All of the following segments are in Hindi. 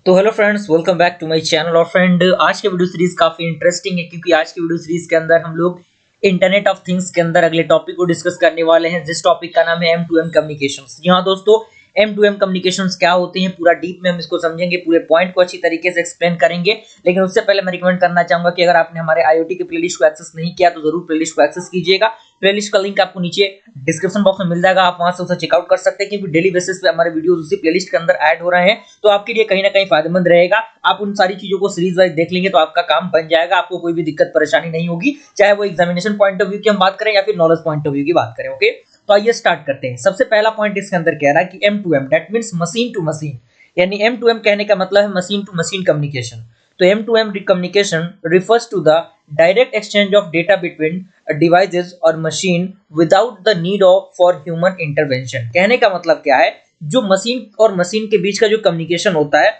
तो hello friends, welcome back to my channel. और फ्रेंड, आज के वीडियो सीरीज काफी इंटरेस्टिंग है क्योंकि आज की वीडियो सीरीज के अंदर हम लोग इंटरनेट ऑफ थिंग्स के अंदर अगले टॉपिक को डिस्कस करने वाले हैं, जिस टॉपिक का नाम है M2M कम्युनिकेशंस। जी हाँ दोस्तों, M2M कम्युनिकेशंस क्या होते हैं, पूरा डीप में हम इसको समझेंगे, पूरे पॉइंट को अच्छी तरीके से एक्सप्लेन करेंगे। लेकिन उससे पहले मैं रिकमेंड करना चाहूंगा कि अगर आपने हमारे IoT के प्लेलिस्ट को एक्सेस नहीं किया तो जरूर प्लेलिस्ट को एक्सेस कीजिएगा। प्लेलिस्ट का लिंक आपको नीचे डिस्क्रिप्शन बॉक्स में मिल जाएगा, आप वहां से उसे चेकआउट कर सकते हैं क्योंकि डेली बेसिस पे हमारे वीडियोस उसी प्लेलिस्ट के अंदर ऐड हो रहे हैं। तो आपके लिए कहीं ना कहीं फायदेमंद रहेगा। आप उन सारी चीजों को सीरीज वाइज देख लेंगे तो आपका काम बन जाएगा, आपको कोई भी दिक्कत परेशानी नहीं होगी, चाहे वो एग्जामिनेशन पॉइंट ऑफ व्यू की हम बात करें या फिर नॉलेज पॉइंट ऑफ व्यू की बात करें। ओके, तो आइए स्टार्ट करते हैं। सबसे पहला पॉइंट इसके अंदर कह रहा है कि M2M that means machine to machine, यानी M2M कहने का मतलब है मशीन टू मशीन कम्युनिकेशन। तो M2M communication refers to the direct exchange of data between devices or machine without the need of for human intervention। कहने का मतलब क्या है, जो मशीन और मशीन के बीच का जो कम्युनिकेशन होता है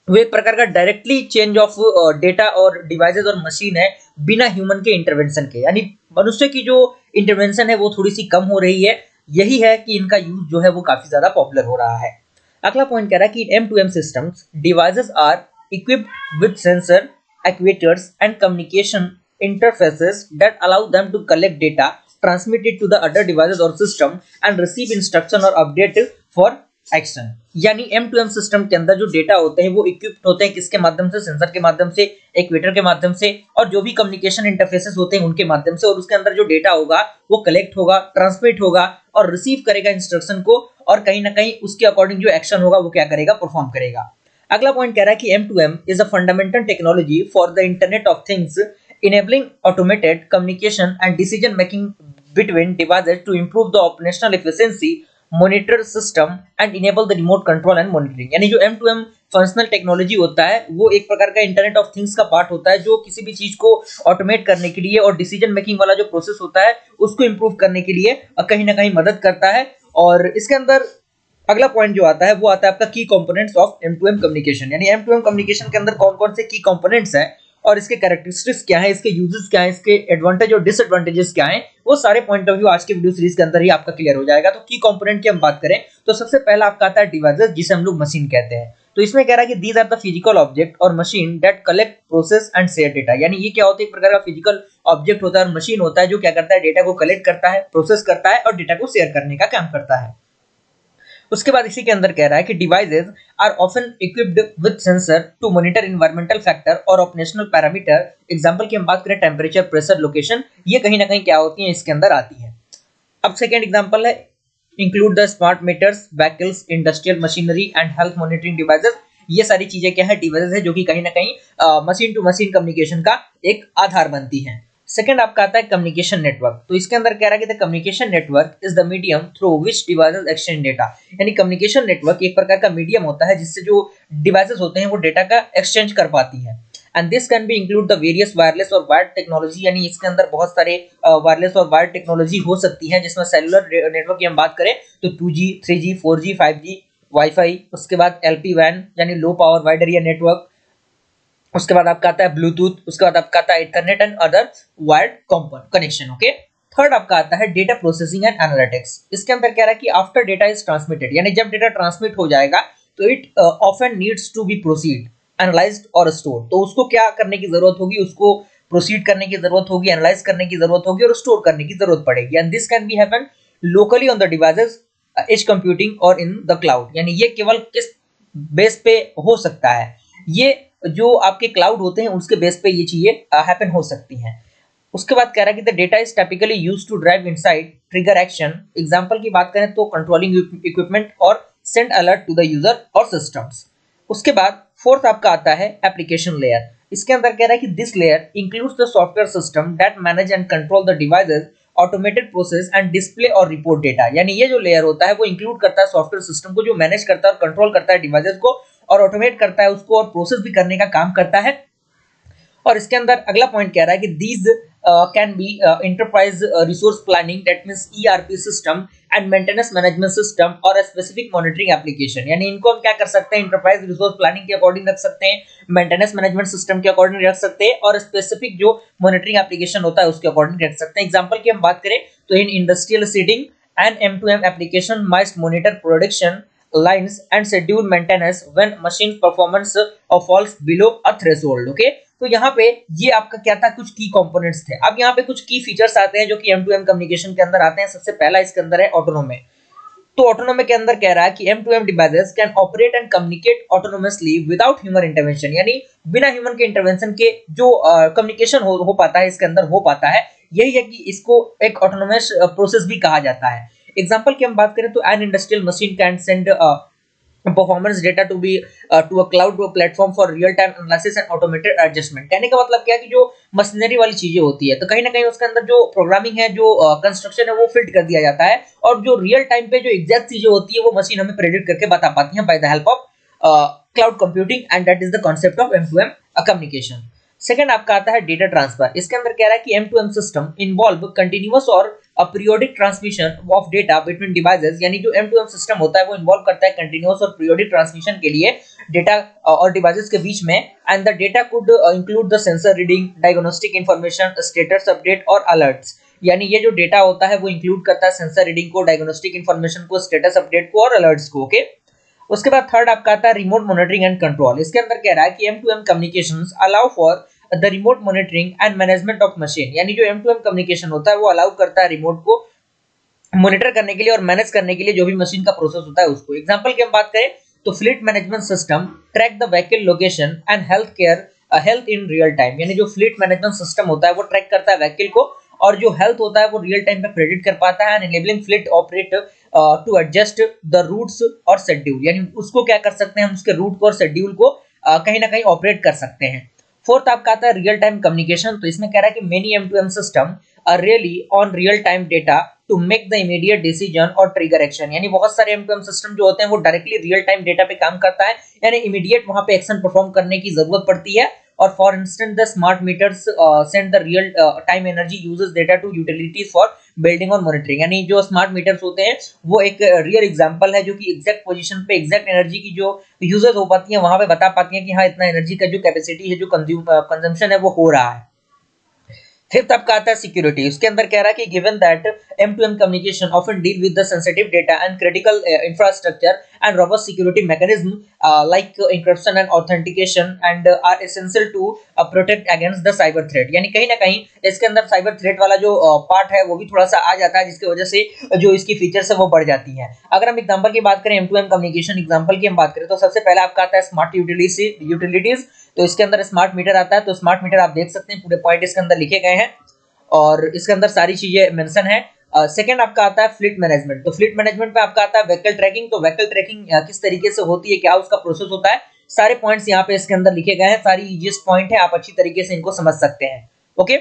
वो एक प्रकार का डायरेक्टली चेंज ऑफ डेटा और डिवाइसेस और मशीन है, बिना ह्यूमन के इंटरवेंशन के। यानी मनुष्य की जो इंटरवेंशन है वो थोड़ी सी कम हो रही है। यही है कि इनका यूज जो है वो काफी ज्यादा पॉपुलर हो रहा है। अगला पॉइंट कह रहा है कि M2M systems devices are equipped with sensor, actuators and communication interfaces that allow them to collect data, transmit it to the other devices or system and receive instruction or update for action. यानी M2M सिस्टम के अंदर जो डेटा होते हैं वो इक्विप्ड होते हैं किसके माध्यम से, सेंसर के माध्यम से, एक्वेटर के माध्यम से, और जो भी कम्युनिकेशन इंटरफेसेस होते हैं उनके माध्यम से। और उसके अंदर जो डेटा होगा वो कलेक्ट होगा, ट्रांसमिट होगा और रिसीव करेगा इंस्ट्रक्शन को, और कहीं ना कहीं उसके अकॉर्डिंग जो एक्शन होगा वो क्या करेगा, परफॉर्म करेगा। अगला पॉइंट कह रहा है कि M2M is a fundamental technology for the internet of things, enabling automated communication and decision making between devices to improve the operational efficiency, monitor system and enable the remote control and monitoring। यानी जो M2M फंक्शनल टेक्नोलॉजी होता है वो एक प्रकार का इंटरनेट ऑफ थिंग्स का पार्ट होता है, जो किसी भी चीज को ऑटोमेट करने के लिए और डिसीजन मेकिंग वाला जो प्रोसेस होता है उसको इंप्रूव करने के लिए कहीं ना कहीं मदद करता है। और इसके अंदर अगला पॉइंट जो आता है वो आता है आपका की कंपोनेंट्स ऑफ M2M कम्युनिकेशन। यानी M2M कम्युनिकेशन के अंदर कौन कौन से की कंपोनेंट्स हैं और इसके कैरेक्टरिस्टिक्स क्या है, इसके यूजेस क्या है, इसके एडवांटेज और डिसएडवांटेजेस क्या हैं, वो सारे पॉइंट ऑफ व्यू आज के वीडियो सीरीज के अंदर ही आपका क्लियर हो जाएगा। तो की कंपोनेंट की हम बात करें तो सबसे पहला आपका आता है डिवाइसेस, जिसे हम लोग मशीन कहते हैं। तो इसमें कह रहा है कि these are the physical object और machine that collect, process and share data. यानी ये क्या होता है, एक प्रकार का फिजिकल ऑब्जेक्ट होता है और मशीन होता है जो क्या करता है, डेटा को कलेक्ट करता है, प्रोसेस करता है और डेटा को शेयर करने का काम करता है। उसके बाद इसी के अंदर कह रहा है कि devices are often equipped with sensor to monitor environmental factor और ऑपरेशनल पैरामीटर। एग्जांपल की हम बात करें टेंपरेचर, प्रेशर, लोकेशन, ये कहीं ना कहीं क्या होती हैं, इसके अंदर आती हैं। अब सेकेंड एग्जांपल है include the smart metres, vehicles, industrial machinery and health monitoring devices. ये सारी चीजें क्या है, डिवाइसेस है जो कि कहीं ना कहीं मशीन टू मशीन कम्युनिकेशन का एक आधार बनती हैं। सेकंड आपका आता है कम्युनिकेशन नेटवर्क। तो इसके अंदर कह रहा है कि the communication network is the medium through which devices exchange data. यानी कम्युनिकेशन नेटवर्क एक प्रकार का मीडियम होता है जिससे जो डिवाइसेस होते हैं वो डेटा का एक्सचेंज कर पाती हैं। And this can be include the various wireless और वायर्ड टेक्नोलॉजी। यानी इसके अंदर बहुत सारे वायरलेस और वायर्ड टेक्नोलॉजी हो सकती है, जिसमें सेलुलर नेटवर्क की हम बात करें तो 2G, 3G, 4G, 5G, wifi, उसके बाद LPWAN यानी low power wide area network, उसके बाद आपका आता है ब्लूटूथ, उसके बाद आपका आता है Ethernet and other wired connection. Okay, third आपका आता है डेटा प्रोसेसिंग एंड एनालिटिक्स। इसके अंदर कह रहा है कि आफ्टर डेटा इज ट्रांसमिटेड, यानी जब डेटा ट्रांसमिट हो जाएगा तो it often needs to be processed, analysed और स्टोर। तो उसको क्या करने की जरूरत होगी, उसको प्रोसीड करने की जरूरत होगी, एनालाइज करने की जरूरत होगी और स्टोर करने की जरूरत पड़ेगी। And this can be happen locally on the devices, edge computing और इन द क्लाउड। यानी ये केवल किस बेस पे हो सकता है, ये जो आपके क्लाउड होते हैं उसके बेस पे ये चीजें हैपन हो सकती हैं। उसके बाद कह रहा है कि the data is typically used to drive insight, trigger action. Example की बात करें तो कंट्रोलिंग इक्विपमेंट और send alert to the user और सिस्टम्स। उसके बाद फोर्थ आपका आता है एप्लीकेशन लेयर। इसके अंदर कह रहा है कि this layer includes the software system that manage and control the devices, automated process and display और रिपोर्ट डेटा। यानी ये जो लेयर होता है वो इंक्लूड करता है सॉफ्टवेयर सिस्टम को जो मैनेज करता है और कंट्रोल करता है डिवाइसेस को, और ऑटोमेट करता है उसको और प्रोसेस भी करने का काम करता है। और इसके अंदर अगला पॉइंट कह रहा है कि these can be enterprise resource planning that means ERP system and maintenance management system और स्पेसिफिक मॉनिटरिंग एप्लीकेशन। यानी इनको हम क्या कर सकते हैं, एंटरप्राइज रिसोर्स प्लानिंग के अकॉर्डिंग रख सकते हैं, मेंटेनेंस मैनेजमेंट सिस्टम के अकॉर्डिंग रख सकते हैं और स्पेसिफिक जो मॉनिटरिंग एप्लीकेशन होता है उसके अकॉर्डिंग रख सकते हैं। एग्जांपल की हम बात करें तो in industrial seeding and M2M application must monitor production lines and schedule maintenance when machine performance falls below a threshold. Okay, तो यहाँ पे ये आपका क्या था, कुछ की कंपोनेंट्स थे। अब यहाँ पे कुछ की फीचर्स आते हैं जो कि M2M कम्युनिकेशन के अंदर आते हैं। सबसे पहला इसके अंदर है ऑटोनोमी। तो ऑटोनोमी के अंदर कह रहा है कि M2M devices can operate and communicate autonomously without human intervention, यानी बिना ह्यूमन के इंटरवेंशन के जो कम्युनिकेशन हो पाता है, इसके अंदर हो पाता है। यही है कि इसको एक ऑटोनोमस प्रोसेस भी कहा जाता है। एग्जांपल की हम बात करें तो an industrial machine can send performance data to a cloud platform for real time analysis and automated adjustment. कहने का मतलब क्या है कि जो मशीनरी वाली चीजें होती है तो कहीं ना कहीं उसके अंदर जो प्रोग्रामिंग है, जो कंस्ट्रक्शन है, वो फिट कर दिया जाता है और जो रियल टाइम पे जो एग्जैक्ट चीजें होती है वो मशीन हमें प्रेडिक्ट करके बता पाती है by the help of cloud computing, and that is the concept of M2M communication. Second आपका आता है डेटा ट्रांसफर। इसके अंदर कह रहा है कि M2M सिस्टम इन्वॉल्व कंटिन्यूअस और periodic transmission of data between devices, यानी जो M2M सिस्टम होता है वो इन्वॉल्व करता है कंटिन्यूअस और पीरियोडिक ट्रांसमिशन के लिए डेटा और डिवाइसेस के बीच में। And the data could include the sensor reading, diagnostic information, status update और अलर्ट्स, यानी ये जो डेटा होता है वो इंक्लूड करता है सेंसर रीडिंग को, डायग्नोस्टिक इंफॉर्मेशन को, स्टेटस अपडेट को और अलर्ट्स को। ओके, उसके बाद थर्ड आपका आता है रिमोट मॉनिटरिंग एंड कंट्रोल। इसके अंदर कह रहा है कि M2M communications allow for the remote monitoring and management of machine, यानी जो M2M कम्युनिकेशन होता है वो अलाउ करता है रिमोट को मॉनिटर करने के लिए और मैनेज करने के लिए जो भी मशीन का प्रोसेस होता है उसको। एग्जांपल की हम बात करें तो fleet management system track the vehicle location and health in real time, यानी जो फ्लीट मैनेजमेंट सिस्टम होता है वो ट्रैक करता है व्हीकल को और जो हेल्थ होता है वो रियल टाइम पे प्रेडिक्ट कर पाता है, and enabling fleet operate to adjust the routes और शेड्यूल, यानी उसको क्या कर सकते हैं हम, उसके रूट को और शेड्यूल को कहीं ना कहीं ऑपरेट कर सकते हैं। फोर्थ आपका आता है रियल टाइम कम्युनिकेशन। तो इसमें कह रहा है कि many M2M system are really on real time data to make the immediate decision और ट्रिगर एक्शन, यानी बहुत सारे M2M सिस्टम जो होते हैं वो डायरेक्टली रियल टाइम डेटा पे काम करता है, यानी इमीडिएट वहां पे एक्शन परफॉर्म करने की जरूरत पड़ती है। और for instance the smart meters send the real time energy usage data to utilities for building और मॉनिटरिंग, यानी जो स्मार्ट मीटर्स होते हैं वो एक रियल एग्जांपल है जो कि एग्जैक्ट पोजीशन पे एग्जैक्ट एनर्जी की जो यूजेस हो पाती है वहां पे बता पाती है कि हाँ इतना एनर्जी का जो कैपेसिटी है, जो कंजम्पशन है वो हो रहा है। फिफ्थ आपका आता है सिक्योरिटी। उसके अंदर कह रहा है कि given that M2M communication often deal with the sensitive data and critical infrastructure and robust security mechanism like encryption and authentication and are essential to protect against the cyber threat, यानी कहीं ना कहीं इसके अंदर साइबर थ्रेट वाला जो पार्ट है वो भी थोड़ा सा आ जाता है, जिसकी वजह से जो इसकी फीचर्स है वो बढ़ जाती हैं। अगर हम एग्जांपल की बात करें M2M कम्युनिकेशन एग्जांपल की हम बात करें तो सबसे पहला आपका आता है स्मार्ट यूटिलिटीज। तो इसके अंदर स्मार्ट मीटर आता है। तो स्मार्ट मीटर आप देख सकते हैं पूरे पॉइंट इसके अंदर लिखे गए हैं और इसके अंदर सारी चीजें मेंशन है। सेकंड आपका आता है फ्लीट मैनेजमेंट। तो फ्लीट मैनेजमेंट पे आपका आता है व्हीकल ट्रैकिंग। तो व्हीकल ट्रैकिंग किस तरीके से होती है, क्या उसका प्रोसेस होता है, सारे पॉइंट्स यहाँ पे इसके अंदर लिखे गए हैं, सारी इजीएस्ट पॉइंट है, आप अच्छी तरीके से इनको समझ सकते हैं। ओके,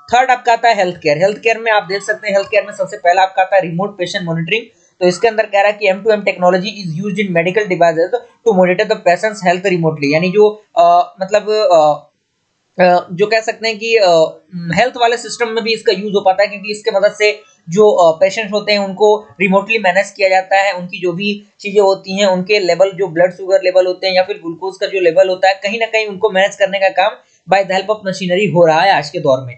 थर्ड आपका आता है हेल्थ केयर। हेल्थ केयर में आप देख सकते हैं, हेल्थ केयर में सबसे पहला आपका आता है रिमोट पेशेंट मॉनिटरिंग। तो इसके अंदर कह रहा है कि M2M technology is used in medical devices to monitor the patients health remotely, यानी जो जो कह सकते हैं कि हेल्थ वाले सिस्टम में भी इसका यूज हो पाता है, क्योंकि इसके मदद से जो पेशेंट्स होते हैं उनको रिमोटली मैनेज किया जाता है। उनकी जो भी चीजें होती हैं, उनके लेवल, जो ब्लड शुगर लेवल होते हैं या फिर ग्लूकोज का जो लेवल होता है, कहीं ना कहीं उनको मैनेज करने का काम by the help of machinery हो रहा है आज के दौर में।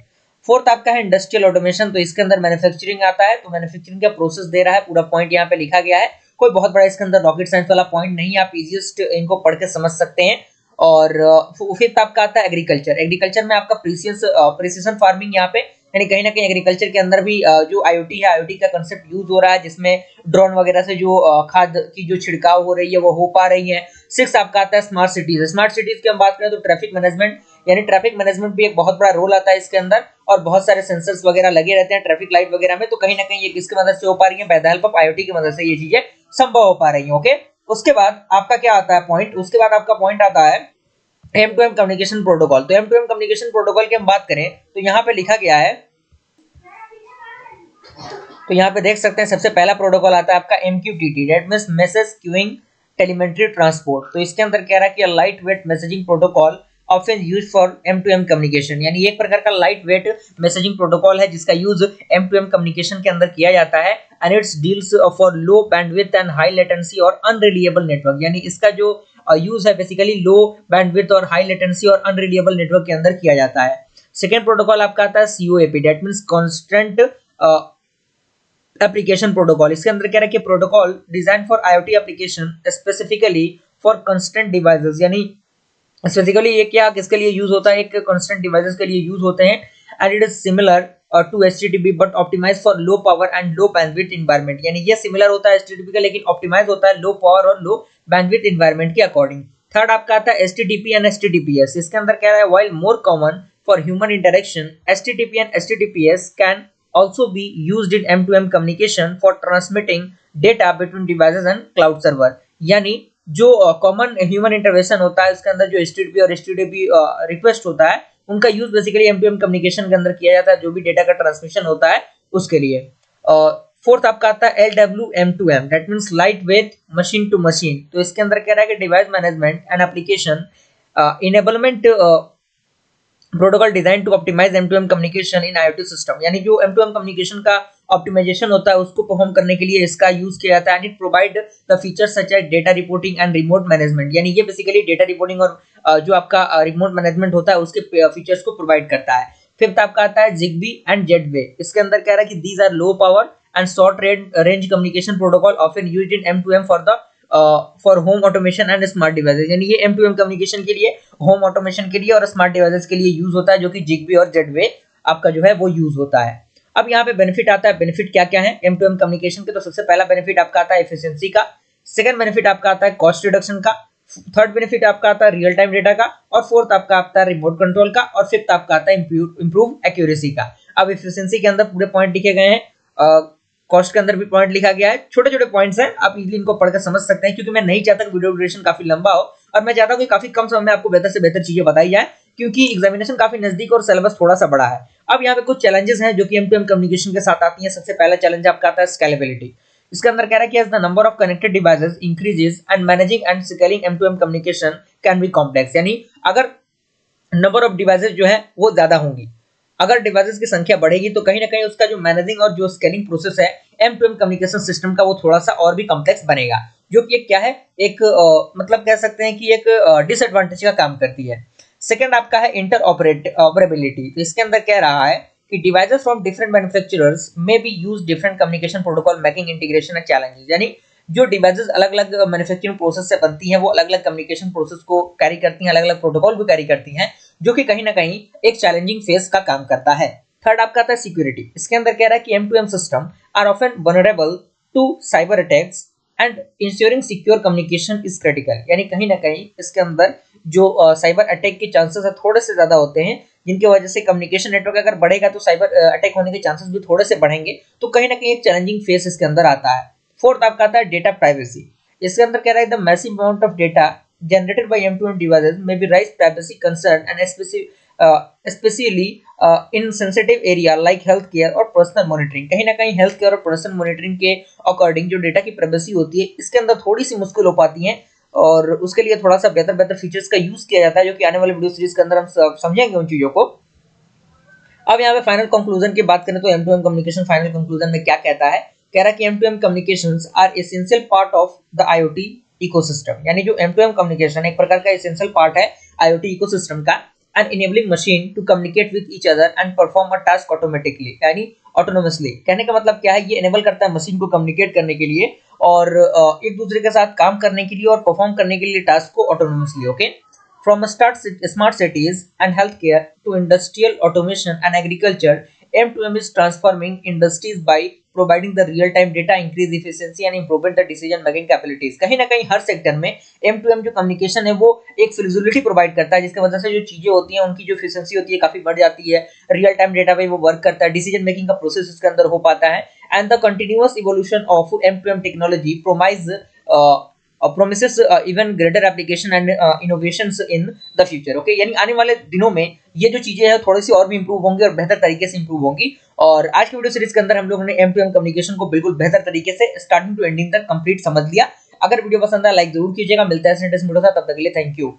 फोर्थ आपका है इंडस्ट्रियल ऑटोमेशन। तो इसके अंदर मैन्युफैक्चरिंग आता है। तो मैन्युफैक्चरिंग का प्रोसेस दे रहा है, पूरा पॉइंट यहाँ पे लिखा गया है। कोई बहुत बड़ा इसके अंदर रॉकेट साइंस वाला पॉइंट नहीं है, आप इजीएस्ट इनको पढ़ के समझ सकते हैं। और फिफ्थ आपका आता है एग्रीकल्चर। एग्रीकल्चर में आपका प्रिसीजन फार्मिंग यहाँ पे, यानी कहीं ना कहीं एग्रीकल्चर के अंदर भी जो IoT है, IoT का कंसेप्ट यूज हो रहा है, जिसमें ड्रोन वगैरह से जो खाद की जो छिड़काव हो रही है वो हो पा रही है। सिक्स आपका आता है स्मार्ट सिटीज। स्मार्ट सिटीज की हम बात करें तो ट्रैफिक मैनेजमेंट, यानी ट्रैफिक मैनेजमेंट भी एक बहुत बड़ा रोल आता है इसके अंदर, और बहुत सारे सेंसर्स वगैरह लगे रहते हैं ट्रैफिक लाइट वगैरह में। तो कहीं ना कहीं ये किसकी मदद से हो पा रही है, by the help of IoT की मदद से ये चीजें संभव हो पा रही है। ओके, उसके बाद आपका क्या आता है पॉइंट, उसके बाद आपका पॉइंट आता है M2M कम्युनिकेशन प्रोटोकॉल। तो M2M कम्युनिकेशन प्रोटोकॉल की हम बात करें तो यहाँ पे लिखा गया है, तो यहाँ पे देख सकते हैं सबसे पहला प्रोटोकॉल आता है आपका MQTT, that means message queuing telemetry transport. तो इसके अंदर कह रहा है कि light weight messaging protocol often used for M2M communication, यानी एक प्रकार का लाइट वेट मैसेजिंग प्रोटोकॉल है जिसका यूज M2M कम्युनिकेशन के अंदर किया जाता है। And it's deals for low bandwidth and high latency और अनरिलायबल नेटवर्क, यानी इसका जो यूज है बेसिकली लो बैंडविड्थ और हाई लेटेंसी और अनरिलायबल नेटवर्क के अंदर किया जाता है। सेकेंड प्रोटोकॉल आपका आता है COAP, that means constant application protocol, इसके अंदर कह रहा है कि protocol design for IoT application specifically for constant devices, यानी स्पेसिफिकली ये क्या किसके लिए यूज होता है, एक कंस्टेंट डिवाइसेस के लिए यूज होते हैं। And it is similar to HTTP but optimise for low power and low bandwidth environment, यानी ये सिमिलर होता है एचटीटीपी का लेकिन ऑप्टिमाइज होता है लो पावर और लो बैंडविड्थ एनवायरनमेंट के अकॉर्डिंग। थर्ड आपका आता है एचटीटीपी एंड एचटीटीपीएस, इसके अंदर क्या है while more common for human interaction HTTP and HTTPS can also be used in M2M communication for transmitting data between devices and cloud server, यानी जो कॉमन ह्यूमन इंटरवेंशन होता है उसके अंदर जो HTTP और HTTP रिक्वेस्ट होता है उनका यूज बेसिकली M2M कम्युनिकेशन के अंदर किया जाता है, जो भी डेटा का ट्रांसमिशन होता है उसके लिए। फोर्थ आपका आता है LWM2M, that means light weight machine to machine, तो इसके अंदर कह रहा है कि device management and application enablement protocol design to optimise M2M communication in IoT system, यानी जो M2M कम्युनिकेशन का ऑप्टिमाइजेशन होता है उसको परफॉर्म करने के लिए इसका यूज किया जाता है। And it provide the features such as data reporting and remote management, यानी ये बेसिकली डेटा रिपोर्टिंग और जो आपका रिमोट मैनेजमेंट होता है उसके फीचर्स को प्रोवाइड करता है। फिफ्थ आपका आता है Zigbee एंड Jetway, इसके अंदर कह रहा है कि these are low power and short range communication protocol often used in M2M for home automation and smart devices, यानी ये M2M कम्युनिकेशन के लिए, होम ऑटोमेशन के लिए और स्मार्ट डिवाइसेस के लिए यूज होता है, जो कि Zigbee और Jetway आपका जो है वो यूज होता है। अब यहाँ पे बेनिफिट आता है, बेनिफिट क्या क्या है M2M कम्युनिकेशन के, तो सबसे पहला बेनिफिट आपका आता है एफिशिएंसी का, सेकंड बेनिफिट आपका आता है कॉस्ट रिडक्शन का, थर्ड बेनिफिट आपका आता है रियल टाइम डेटा का, और फोर्थ आपका आता है रिमोट कंट्रोल का, और फिफ्थ आपका आता है इंप्रूव एक्यूरेसी का। अब एफिशिएंसी के अंदर पूरे पॉइंट लिखे गए हैं, कॉस्ट के अंदर भी पॉइंट लिखा गया है, छोटे छोटे पॉइंट्स हैं, आप इजीली इनको पढ़कर समझ सकते हैं, क्योंकि मैं नहीं चाहता कि वीडियो ड्यूरेशन काफी लंबा हो और मैं चाहता हूं कि काफी कम समय में आपको बेहतर से बेहतर चीजें बताई जाए, क्योंकि एग्जामिनेशन काफी नजदीक और सिलेबस थोड़ा सा बड़ा है। अब यहाँ पे कुछ चैलेंजेस हैं जो कि M2M कम्युनिकेशन के साथ आती हैं। सबसे पहला चैलेंज आपका आता है स्केलेबिलिटी, इसके अंदर कह रहा है कि as the number of connected devices increases and managing and scaling M2M communication can be complex, यानी अगर नंबर ऑफ डिवाइसेस जो है वो ज्यादा होंगी, अगर डिवाइसेस की संख्या बढ़ेगी तो कहीं ना कहीं उसका जो मैनेजिंग और जो स्केलिंग प्रोसेस है M2M कम्युनिकेशन सिस्टम का वो थोड़ा सा और भी कॉम्प्लेक्स बनेगा, जो कि एक क्या है एक मतलब कह सकते हैं कि एक डिसएडवांटेज का काम करती है। सेकंड आपका है इंटरऑपरेबिलिटी, तो इसके अंदर कह रहा है कि devices from different manufacturers may be use different communication protocol making integration and challenges, यानी जो डिवाइसेस अलग अलग मैन्युफैक्चरिंग प्रोसेस से बनती हैं वो अलग अलग कम्युनिकेशन प्रोसेस को कैरी करती हैं, अलग अलग प्रोटोकॉल को कैरी करती हैं, जो कि कहीं ना कहीं एक चैलेंजिंग फेज का काम करता है। थर्ड आपका आता है सिक्योरिटी, इसके अंदर कह रहा है कि M2M system are often vulnerable to cyber attacks and insuring secure communication is critical, यानी कहीं ना कहीं इसके अंदर जो साइबर अटैक के चांसेस है थोड़े से ज्यादा होते हैं, जिनकी वजह से कम्युनिकेशन नेटवर्क अगर बढ़ेगा तो साइबर अटैक होने के चांसेस भी थोड़े से बढ़ेंगे, तो कहीं ना कहीं एक चैलेंजिंग फेज इसके अंदर आता है। फोर्थ आपका आता है डेटा प्राइवेसी, इसके अंदर कह रहा है the massive amount of data generated by M2M devices may be raise privacy concern and especially in sensitive area like healthcare और पर्सनल मॉनिटरिंग, कहीं ना कहीं हेल्थ केयर और पर्सनल मॉनिटरिंग के अकॉर्डिंग जो डेटा की प्राइवेसी होती है इसके अंदर थोड़ी सी मुश्किल हो पाती है, और उसके लिए थोड़ा सा बेहतर फीचर्स का यूज किया जाता है, जो कि आने वाले वीडियो सीरीज के अंदर हम समझेंगे उन चीजों को। अब यहाँ पे फाइनल कंक्लूजन की बात करें तो M2M कम्युनिकेशन फाइनल कंक्लूजन में क्या कहता है, कह रहा है कि M2M communications are essential part of the IoT ecosystem, यानी जो M2M कम्युनिकेशन एक प्रकार का एसेंशियल पार्ट है IoT इकोसिस्टम का, and enabling machine to communicate with each other and perform a task automatically, यानी ऑटोनोमसली। कहने का मतलब क्या है, ये इनेबल करता है मशीन को कम्युनिकेट करने के लिए और एक दूसरे के साथ काम करने के लिए और परफॉर्म करने के लिए टास्क को autonomously. Okay, from smart cities and healthcare to industrial automation and agriculture, M2M is transforming industries by providing the real-time data, increase efficiency and improvement the decision-making capabilities। कहीं ना कहीं हर सेक्टर में M2M जो कम्युनिकेशन है वो एक फ्लेक्सिबिलिटी प्रोवाइड करता है, जिसकी वजह से जो चीजें होती हैं उनकी जो एफिशिएंसी होती है काफी बढ़ जाती है, रियल टाइम डेटा पे वो वर्क करता है, डिसीजन मेकिंग का प्रोसेस इसके अंदर हो पाता है, and the continuous evolution of M2M technology promises even greater application and innovations in the future। Okay, यानी आने वाले दिनों में ये जो चीजें हैं थोड़ी सी और भी इंप्रूव होंगी और बेहतर तरीके से इंप्रूव होंगी। और आज की वीडियो सीरीज के अंदर हम लोगों ने M2M कम्युनिकेशन को बिल्कुल बेहतर तरीके से स्टार्टिंग टू एंडिंग तक कंप्लीट समझ लिया। अगर वीडियो पसंद आया लाइक जरूर कीजिएगा, मिलता है नेक्स्ट वीडियो के साथ, तब तक के लिए थैंक यू।